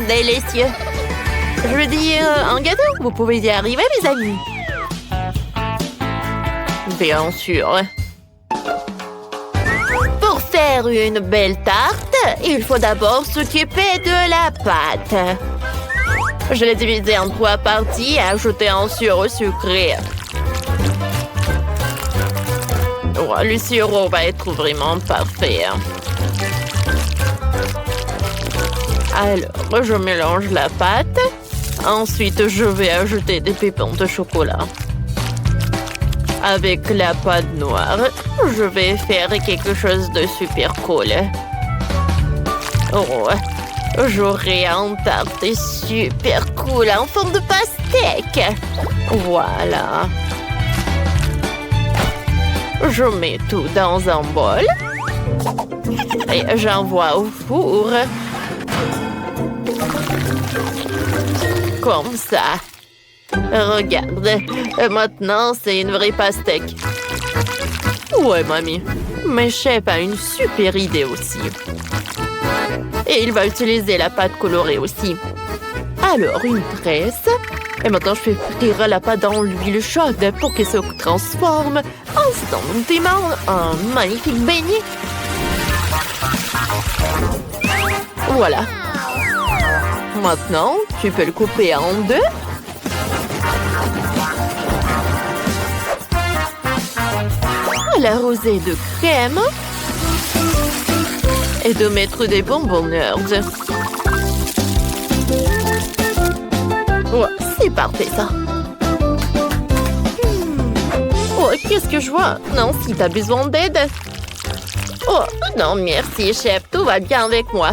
délicieux. Je veux dire, un gâteau, vous pouvez y arriver, mes amis. Bien sûr. Pour faire une belle tarte, il faut d'abord s'occuper de la pâte. Je l'ai divisée en 3 parties et ajouté un sirop sucré. Oh, le sirop va être vraiment parfait. Alors, je mélange la pâte. Ensuite, je vais ajouter des pépins de chocolat. Avec la pâte noire, je vais faire quelque chose de super cool. Oh, j'aurai un tarte super cool en forme de pastèque. Voilà. Je mets tout dans un bol. Et j'envoie au four. Comme ça. Regarde, maintenant c'est une vraie pastèque. Ouais, mamie. Mais chef a une super idée aussi. Et il va utiliser la pâte colorée aussi. Alors, une tresse. Et maintenant, je fais frire la pâte dans l'huile chaude pour qu'elle se transforme instantanément en magnifique beignet. Voilà. Maintenant, tu peux le couper en 2. L'arroser de crème. Et de mettre des bonbons nerds. Ouais, c'est parfait, ça. Oh, qu'est-ce que je vois? Non, si t'as besoin d'aide. Oh, non, merci, chef. Tout va bien avec moi.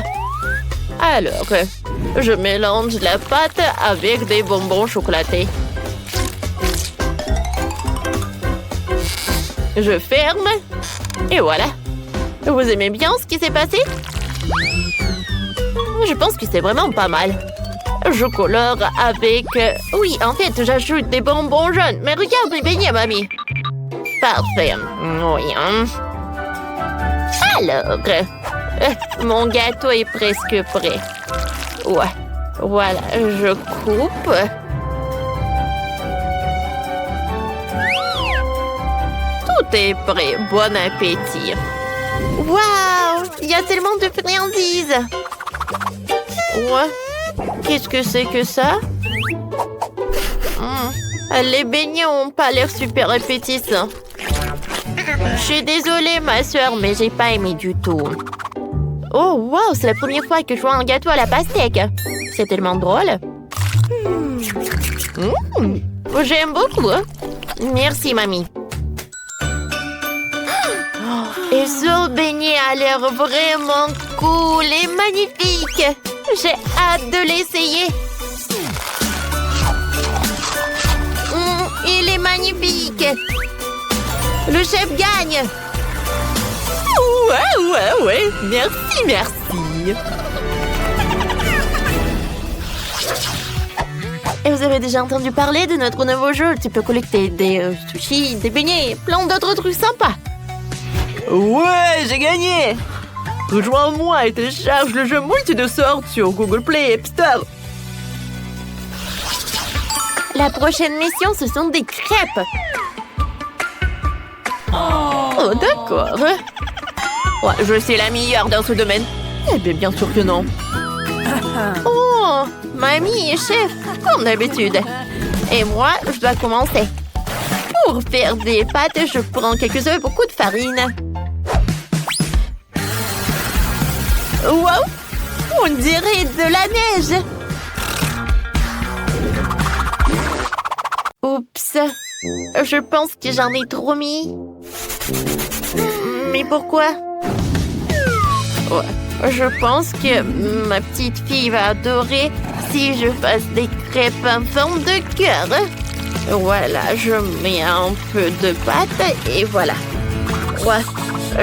Alors, je mélange la pâte avec des bonbons chocolatés. Je ferme. Et voilà. Vous aimez bien ce qui s'est passé? Je pense que c'est vraiment pas mal. Je colore avec... Oui, en fait, j'ajoute des bonbons jaunes. Mais regarde mes beignets, mamie. Parfait. Oui. Alors, mon gâteau est presque prêt. Ouais. Voilà, je coupe. Tout est prêt. Bon appétit. Waouh! Il y a tellement de friandises. Ouais. Qu'est-ce que c'est que ça? Les beignets ont pas l'air super appétissants. Je suis désolée, ma soeur, mais j'ai pas aimé du tout. Oh, wow! C'est la première fois que je vois un gâteau à la pastèque. C'est tellement drôle. J'aime beaucoup. Merci, mamie. Et ce beignet a l'air vraiment cool et magnifique. J'ai hâte de l'essayer. Il est magnifique. Le chef gagne. Ouais. Merci. Et vous avez déjà entendu parler de notre nouveau jeu? Tu peux collecter des sushis, des beignets, plein d'autres trucs sympas. Ouais, j'ai gagné! Rejoins-moi et télécharge le jeu multi de sorte sur Google Play et App Store. La prochaine mission, ce sont des crêpes. Oh, d'accord. Ouais, je suis la meilleure dans ce domaine. Eh bien sûr que non. Oh, mamie et chef, comme d'habitude. Et moi, je dois commencer. Pour faire des pâtes, je prends quelques œufs et beaucoup de farine. Wow! On dirait de la neige! Oups! Je pense que j'en ai trop mis. Mais pourquoi? Ouais, je pense que ma petite fille va adorer si je fasse des crêpes en forme de cœur. Voilà, je mets un peu de pâte et voilà. Ouais,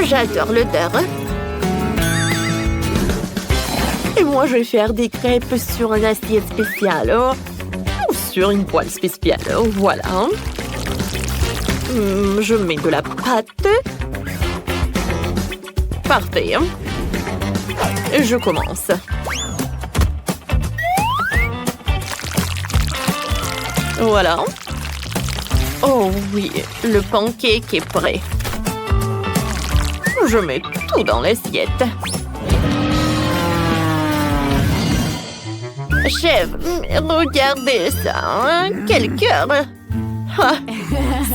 j'adore l'odeur. Et moi, je vais faire des crêpes sur une assiette spéciale. Ou sur une poêle spéciale. Voilà. Je mets de la pâte. Parfait. Je commence. Voilà. Oh oui, le pancake est prêt. Je mets tout dans l'assiette. Chef, regardez ça, hein? Quel cœur! Ah,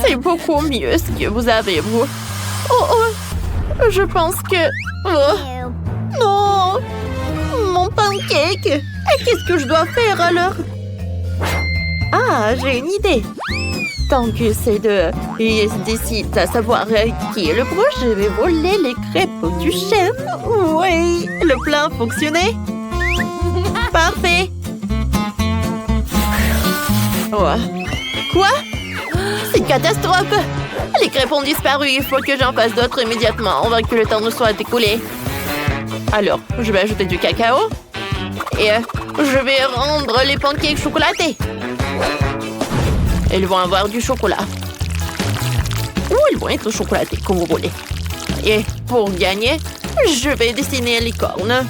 c'est beaucoup mieux ce que vous avez, vous. Oh, je pense que... Oh, non! Mon pancake! Qu'est-ce que je dois faire alors? Ah, j'ai une idée. Tant que c'est ils décident à savoir qui est le proche, je vais voler les crêpes du chef. Oui, le plan a fonctionné. Parfait. Oh. Quoi? C'est une catastrophe. Les crêpes ont disparu. Il faut que j'en fasse d'autres immédiatement avant que le temps ne soit écoulé. Alors, je vais ajouter du cacao. Et je vais rendre les pancakes chocolatés. Ils vont avoir du chocolat. Ou ils vont être chocolatés, comme vous voulez. Et pour gagner, je vais dessiner une licorne.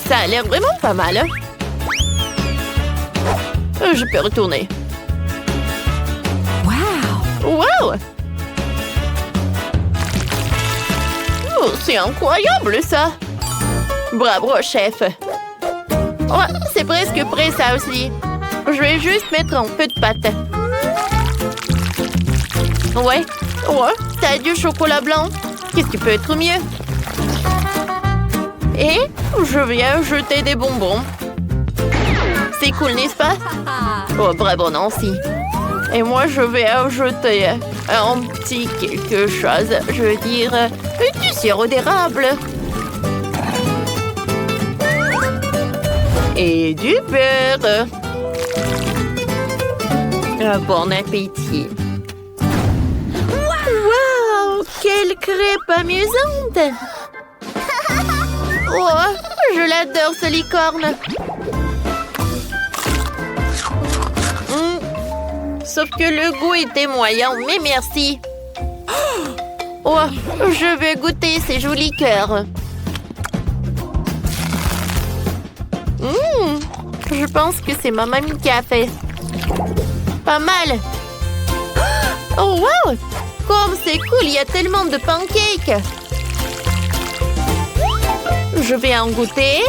Ça a l'air vraiment pas mal. Hein? Je peux retourner. Wow! Wow! Oh, c'est incroyable, ça! Bravo, chef! Oh, c'est presque prêt, ça aussi. Je vais juste mettre un peu de pâte. Ouais, ça a du chocolat blanc. Qu'est-ce qui peut être mieux? Et je vais ajouter des bonbons. C'est cool, n'est-ce pas? Oh, bravo, Nancy. Et moi, je vais ajouter un petit quelque chose. Je veux dire, du sirop d'érable. Et du beurre. Bon appétit. Wow! Quelle crêpe amusante! Oh, je l'adore, ce licorne. Sauf que le goût était moyen, mais merci. Oh, je veux goûter ces jolis cœurs. Je pense que c'est ma mamie qui a fait. Pas mal. Oh, wow! Comme c'est cool, il y a tellement de pancakes. Je vais en goûter.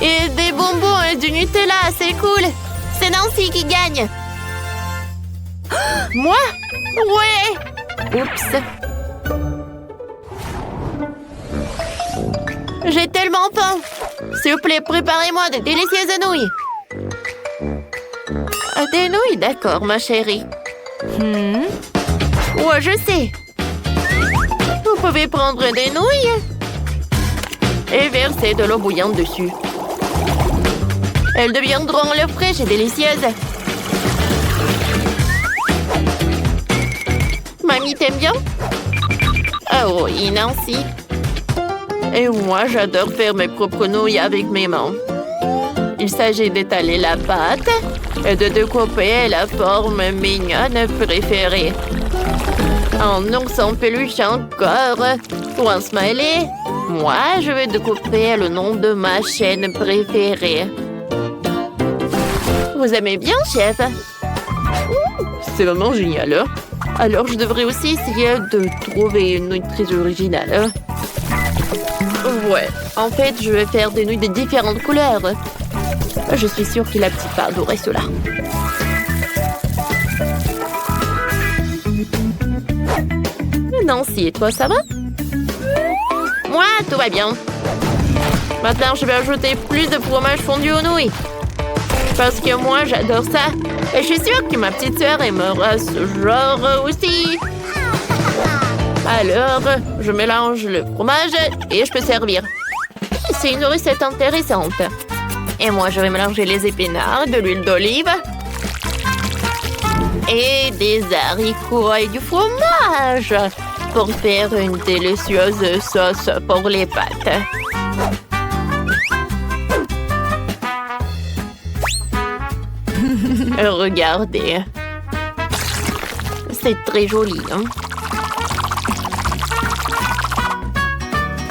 Et des bonbons et du Nutella, c'est cool. C'est Nancy qui gagne. Moi? Ouais! Oups. J'ai tellement faim. S'il vous plaît, préparez-moi de délicieuses nouilles. Des nouilles, d'accord, ma chérie. Ouais, je sais. Vous pouvez prendre des nouilles et verser de l'eau bouillante dessus. Elles deviendront l'œuf fraîche et délicieuses. Mamie, t'aimes bien? Oh oui, Nancy. Et moi, j'adore faire mes propres nouilles avec mes mains. Il s'agit d'étaler la pâte et de découper la forme mignonne préférée. Un ours en peluche encore ou un smiley. Moi, je vais découper le nom de ma chaîne préférée. Vous aimez bien, chef? C'est vraiment génial. Hein? Alors, je devrais aussi essayer de trouver une nouille très originale. Ouais, en fait, je vais faire des nouilles de différentes couleurs. Je suis sûre que la petite va adorer cela. Nancy, et toi, ça va? Moi, tout va bien. Maintenant, je vais ajouter plus de fromage fondu aux nouilles. Parce que moi, j'adore ça. Et je suis sûre que ma petite sœur aimera ce genre aussi. Alors, je mélange le fromage et je peux servir. C'est une recette intéressante. Et moi, je vais mélanger les épinards, de l'huile d'olive et des haricots et du fromage pour faire une délicieuse sauce pour les pâtes. Regardez. C'est très joli, hein?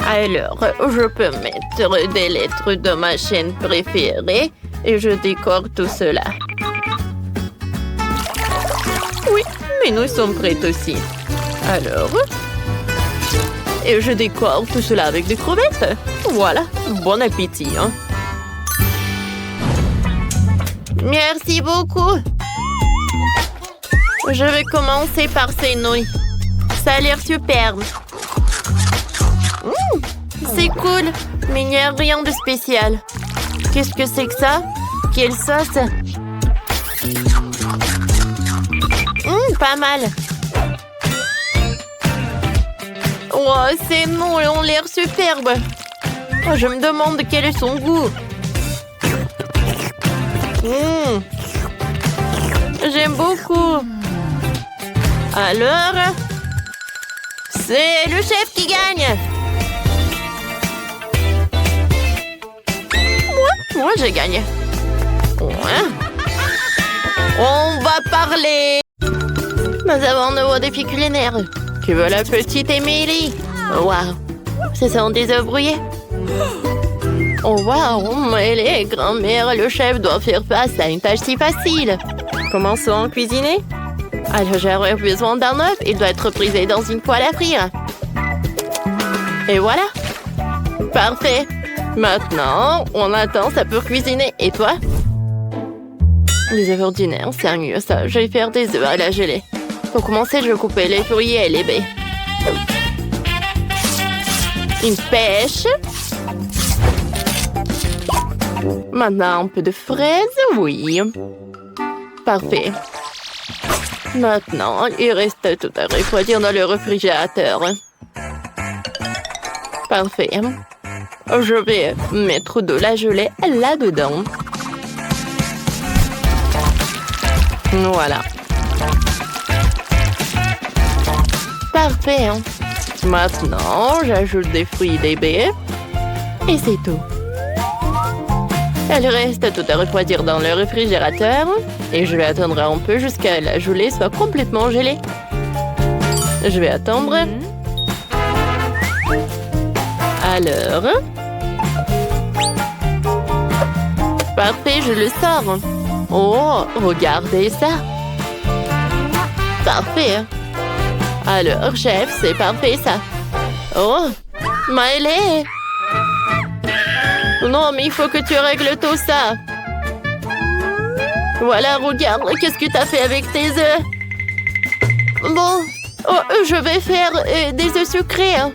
Alors, je peux mettre des lettres de ma chaîne préférée et je décore tout cela. Oui, mais nous sommes prêts aussi. Alors, et je décore tout cela avec des crevettes. Voilà, bon appétit. Hein? Merci beaucoup. Je vais commencer par ces nouilles. Ça a l'air superbe. C'est cool, mais il n'y a rien de spécial. Qu'est-ce que c'est que ça? Quelle sauce? Pas mal. Oh, ces nouilles ont l'air superbes. Oh, je me demande quel est son goût. J'aime beaucoup. Alors, c'est le chef qui gagne. Moi, j'ai gagné. Ouais. On va parler. Nous avons un nouveau défi culinaire. Tu veux la petite Émilie? Waouh. Ce sont des œufs brouillés. Oh, waouh. Mais les grand-mères, le chef doit faire face à une tâche si facile. Commençons à cuisiner. Alors, j'aurai besoin d'un œuf. Il doit être brisé dans une poêle à frire. Et voilà. Parfait. Maintenant, on attend ça pour cuisiner. Et toi? Des œufs ordinaires, c'est mieux ça. Je vais faire des œufs à la gelée. Pour commencer, je vais couper les fruits et les baies. Une pêche. Maintenant, un peu de fraises, oui. Parfait. Maintenant, il reste tout à refroidir dans le réfrigérateur. Parfait. Je vais mettre de la gelée là-dedans. Voilà. Parfait. Maintenant, j'ajoute des fruits et des baies. Et c'est tout. Elle reste tout à refroidir dans le réfrigérateur. Et je vais attendre un peu jusqu'à la gelée soit complètement gelée. Je vais attendre. Alors. Parfait, je le sors. Oh, regardez ça. Parfait. Alors, chef, c'est parfait ça. Oh, Miley. Non, mais il faut que tu règles tout ça. Voilà, regarde, qu'est-ce que tu as fait avec tes œufs? Bon, je vais faire des œufs sucrés. Hein.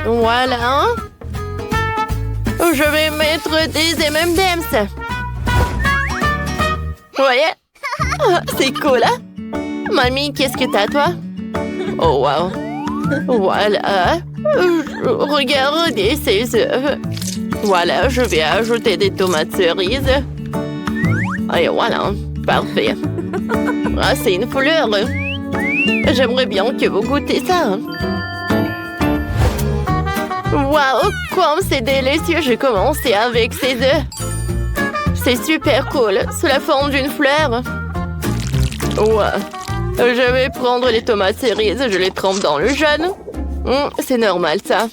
Voilà. Je vais mettre des M&M's. Voyez? Oh, c'est cool, hein? Mamie, qu'est-ce que t'as, toi? Oh, wow. Voilà. Regardez ces œufs. Voilà, je vais ajouter des tomates cerises. Et voilà, parfait. Ah, c'est une fleur. J'aimerais bien que vous goûtez ça. Waouh, comme c'est délicieux. J'ai commencé avec ces œufs. C'est super cool, sous la forme d'une fleur. Ouais. Je vais prendre les tomates cerises, je les trempe dans le jaune. C'est normal, ça.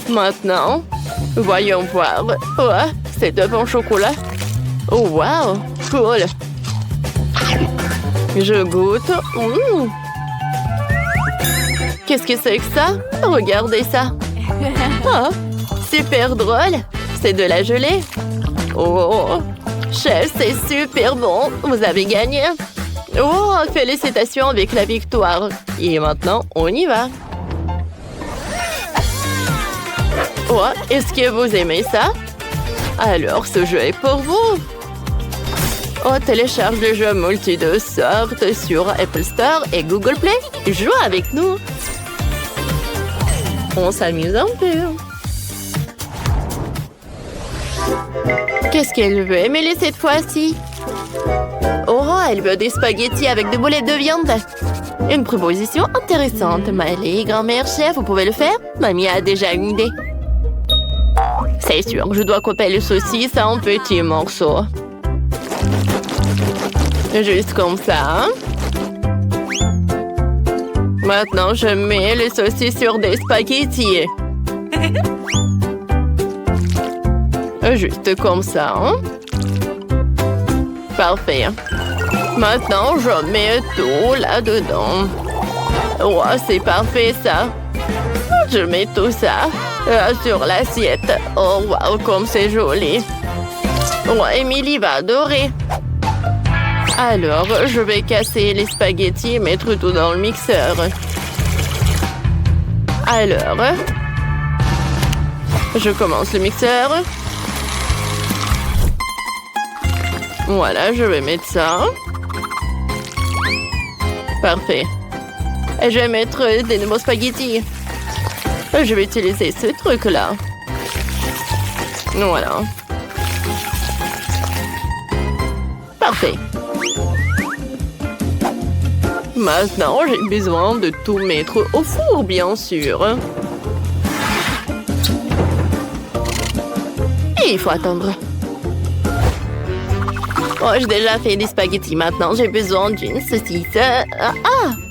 Maintenant, voyons voir. Ouais, c'est œufs en chocolat. Oh, wow, cool. Je goûte. Qu'est-ce que c'est que ça? Regardez ça. Oh, super drôle. C'est de la gelée. Oh, chef, c'est super bon. Vous avez gagné. Oh, félicitations avec la victoire. Et maintenant, on y va. Oh, est-ce que vous aimez ça? Alors, ce jeu est pour vous. Oh, télécharge le jeu multi de sortes sur Apple Store et Google Play. Joue avec nous. On s'amuse un peu. Qu'est-ce qu'elle veut, Emily, cette fois-ci? Oh, elle veut des spaghettis avec des boulettes de viande. Une proposition intéressante. Miley, grand-mère chef, vous pouvez le faire? Mamie a déjà une idée. C'est sûr, je dois couper les saucisses en petits morceaux. Juste comme ça. Maintenant, je mets les saucisses sur des spaghettis. Juste comme ça, hein? Parfait. Maintenant, je mets tout là-dedans. Ouais, c'est parfait, ça. Je mets tout ça sur l'assiette. Oh, wow, comme c'est joli. Ouais, Emily va adorer. Alors, je vais casser les spaghettis et mettre tout dans le mixeur. Alors, je commence le mixeur. Voilà, je vais mettre ça. Parfait. Et je vais mettre des nouveaux spaghettis. Je vais utiliser ce truc-là. Voilà. Parfait. Maintenant, j'ai besoin de tout mettre au four, bien sûr. Et il faut attendre. Oh, j'ai déjà fait des spaghettis. Maintenant, j'ai besoin d'une saucisse.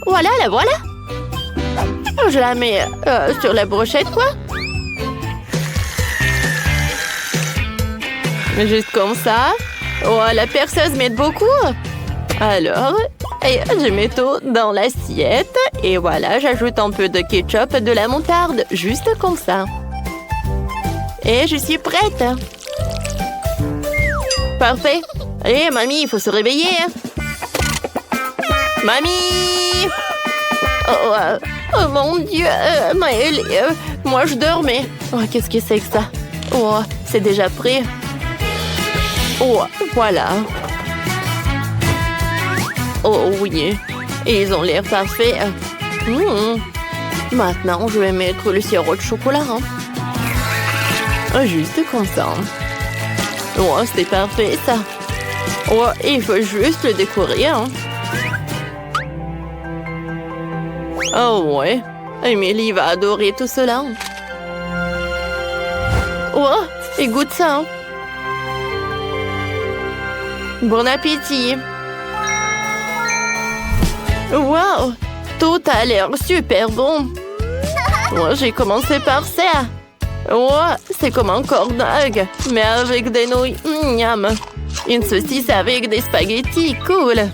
Voilà, la voilà. Je la mets sur la brochette, quoi. Juste comme ça. Oh, la perceuse m'aide beaucoup. Alors, et je mets tout dans l'assiette. Et voilà, j'ajoute un peu de ketchup, de la moutarde. Juste comme ça. Et je suis prête. Parfait. Allez, mamie, il faut se réveiller. Mamie! Oh mon Dieu, Maëlle, moi je dormais. Oh, qu'est-ce que c'est que ça? Oh, c'est déjà prêt. Oh, voilà. Oh oui, ils ont l'air parfaits. Maintenant, je vais mettre le sirop de chocolat. Juste comme ça. Oh, c'est parfait ça. Oh, il faut juste le décorer. Oh ouais, Emily va adorer tout cela. Oh, et goûte ça. Bon appétit. Wow, tout a l'air super bon. Oh, j'ai commencé par ça. Oh, c'est comme un corn dog, mais avec des nouilles. Miam. Une saucisse avec des spaghettis, cool.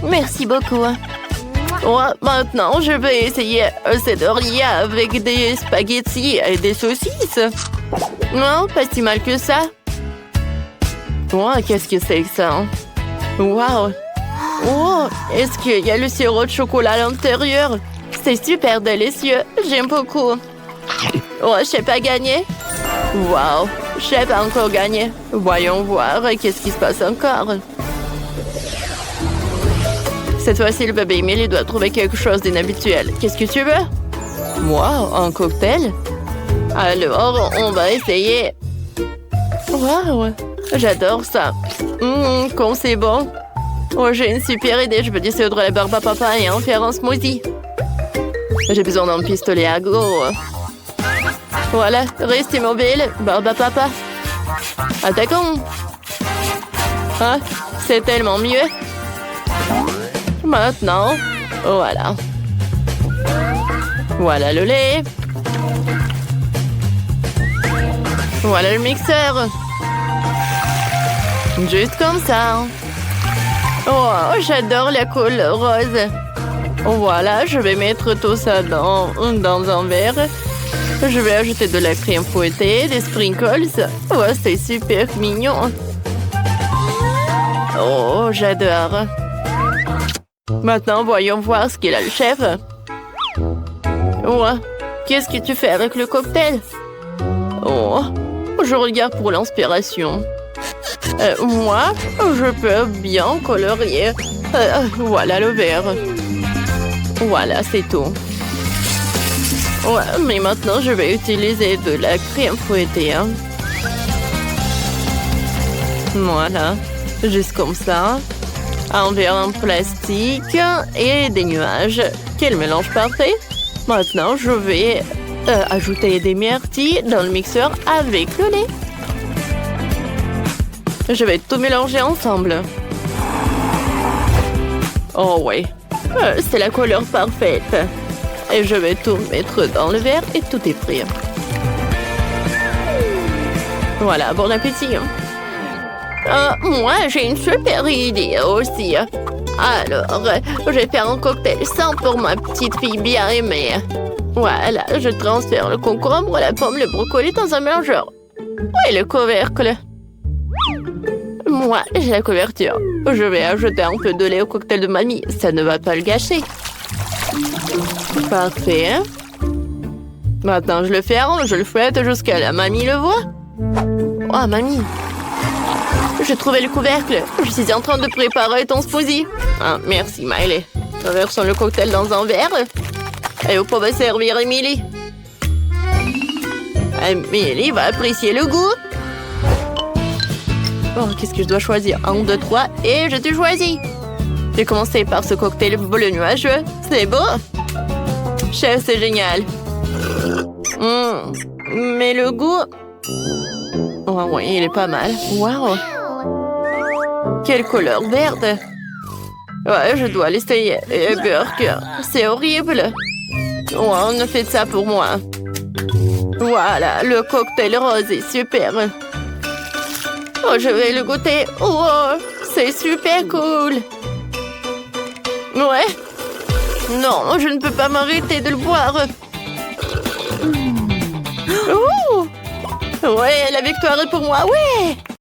Merci beaucoup. Oh, maintenant, je vais essayer cette riz avec des spaghettis et des saucisses. Non, pas si mal que ça. Oh, qu'est-ce que c'est que ça? Wow. Oh, est-ce qu'il y a le sirop de chocolat à l'intérieur? C'est super délicieux. J'aime beaucoup. Oh, je sais pas gagner. Wow, je sais pas encore gagner. Voyons voir qu'est-ce qui se passe encore. Cette fois-ci, le bébé Emily doit trouver quelque chose d'inhabituel. Qu'est-ce que tu veux? Wow, un cocktail? Alors, on va essayer. Wow, j'adore ça. Comme c'est bon. Oh, j'ai une super idée. Je veux dissoudre la barbe à papa et en faire un smoothie. J'ai besoin d'un pistolet à go. Voilà, reste immobile, barbe à papa. Attaquons. Ah, c'est tellement mieux. Maintenant, voilà. Voilà le lait. Voilà le mixeur. Juste comme ça. Oh, j'adore la couleur rose. Voilà, je vais mettre tout ça dans un verre. Je vais ajouter de la crème fouettée, des sprinkles. Oh, c'est super mignon. Oh, j'adore. Maintenant, voyons voir ce qu'il a le chef. Oh, qu'est-ce que tu fais avec le cocktail? Oh, je regarde pour l'inspiration. Moi, je peux bien colorier. Voilà le verre. Voilà, c'est tout. Ouais, mais maintenant, je vais utiliser de la crème fouettée. Voilà, juste comme ça. Un verre en plastique et des nuages. Quel mélange parfait! Maintenant, je vais ajouter des myrtilles dans le mixeur avec le lait. Je vais tout mélanger ensemble. Oh ouais, C'est la couleur parfaite. Et je vais tout mettre dans le verre et tout est prêt. Voilà, bon appétit. Moi, j'ai une super idée aussi. Alors, je vais faire un cocktail sans pour ma petite fille bien aimée. Voilà, je transfère le concombre, la pomme, le brocoli dans un mélangeur. Oui, le couvercle. Moi, j'ai la couverture. Je vais ajouter un peu de lait au cocktail de mamie. Ça ne va pas le gâcher. Parfait. Maintenant, je le ferme, je le fouette jusqu'à la mamie le voit. Oh, mamie. J'ai trouvé le couvercle. Je suis en train de préparer ton smoothie. Ah, merci, Miley. Versons le cocktail dans un verre. Et vous pouvez servir Emily. Emily va apprécier le goût. Oh, qu'est-ce que je dois choisir? 1, 2, 3, et je te choisis. Je vais commencer par ce cocktail bleu nuageux. C'est beau. Chef, c'est génial. Mais le goût... Oh oui, il est pas mal. Wow. Quelle couleur verte. Ouais, je dois l'essayer. Et burger, c'est horrible. Oh, on a fait ça pour moi. Voilà, le cocktail rose est super. Oh, je vais le goûter. Oh, c'est super cool. Ouais. Non, je ne peux pas m'arrêter de le boire. Oh! Ouais, la victoire est pour moi. Ouais!